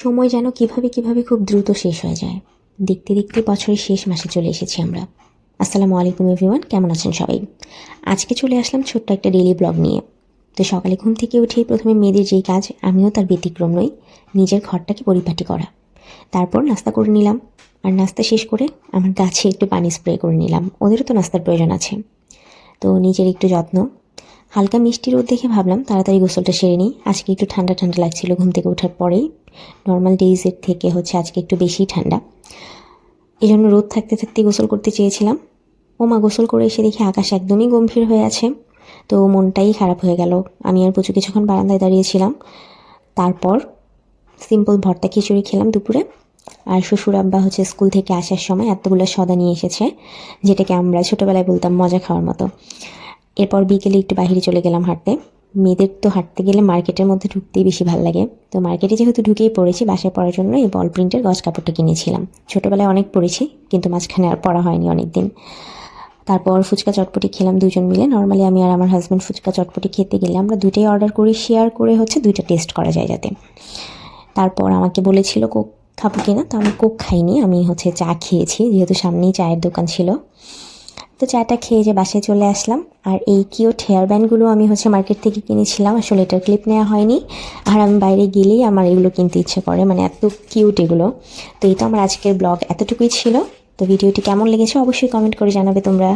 সময় যেন কিভাবে খুব দ্রুত শেষ হয়ে যায়। দেখতে দেখতে বছরের শেষ মাসে চলে এসেছি আমরা। আসসালামু আলাইকুম এভরিওয়ান, কেমন আছেন সবাই? আজকে চলে আসলাম ছোট্ট একটা ডেইলি ব্লগ নিয়ে। তো সকালে ঘুম থেকে উঠেই প্রথমে মেয়েদের যেই কাজ, আমিও তার ব্যতিক্রম নই, নিজের ঘরটাকে পরিপাটি করা। তারপর নাস্তা করে নিলাম, আর নাস্তা শেষ করে আমার গাছে একটু পানি স্প্রে করে নিলাম, ওদেরও তো নাস্তার প্রয়োজন আছে। তো নিজের একটু যত্ন, হালকা মিষ্টি রোদ দেখে ভাবলাম তাড়াতাড়ি গোসলটা সেরে নিই। আজকে একটু ঠান্ডা ঠান্ডা লাগছিল ঘুম থেকে ওঠার পরেই, নর্মাল ডেইজের থেকে আজকে একটু বেশি ঠান্ডা। এই জন্য রোদ থাকতে থাকতেই গোসল করতে চেয়েছিলাম। গোসল করে এসে দেখি আকাশ একদমই গম্ভীর হয়ে আছে। তো মনটাই খারাপ হয়ে গেল। আমি আর পুচু কিছুক্ষণ বারান্দায় দাঁড়িয়েছিলাম। তারপর সিম্পল ভর্তা খিচুড়ি খেলাম দুপুরে। আর শ্বশুর আব্বা স্কুল থেকে আসার সময় এতগুলো সদা নিয়ে এসেছে, যেটাকে আমরা ছোটোবেলায় বলতাম মজা খাওয়ার মতো। এরপর বিকেলে একটু বাইরে চলে গেলাম হাঁটতে। মেয়েদের তো হাঁটতে গেলে মার্কেটের মধ্যে ঢুকতেই বেশি ভালো লাগে। তো মার্কেটে যেহেতু ঢুকেই পড়েছি, বাসায় পরার জন্য এই বল প্রিন্টের গজ কাপড়টা কিনেছিলাম। ছোটোবেলায় অনেক পরেছি, কিন্তু মাঝখানে আর পরা হয়নি অনেক দিন। তারপর ফুচকা চটপটি খেলাম দুজন মিলে। নর্মালি আমি আর আমার হাজব্যান্ড ফুচকা চটপটি খেতে গেলে আমরা দুটোই অর্ডার করি, শেয়ার করে দুইটা টেস্ট করা যায় যাতে। তারপর আমাকে বলেছিল কোক খাবো কিনা, তো আমি কোক খাইনি, আমি চা খেয়েছি, যেহেতু সামনেই চায়ের দোকান ছিল। তো চাটা খেয়ে যে বাসায় চলে আসলাম। আর এই কিউট হেয়ার ব্যান্ডগুলো আমি মার্কেট থেকে কিনেছিলাম, আসলে এটার ক্লিপ নেওয়া হয়নি। আর আমি বাইরে গেলেই আমার এগুলো কিনতে ইচ্ছে করে, মানে এত কিউট এগুলো। তো এই তো আমার আজকের ব্লগ এতটুকুই ছিল। তো ভিডিওটি কেমন লেগেছে অবশ্যই কমেন্ট করে জানাবে তোমরা।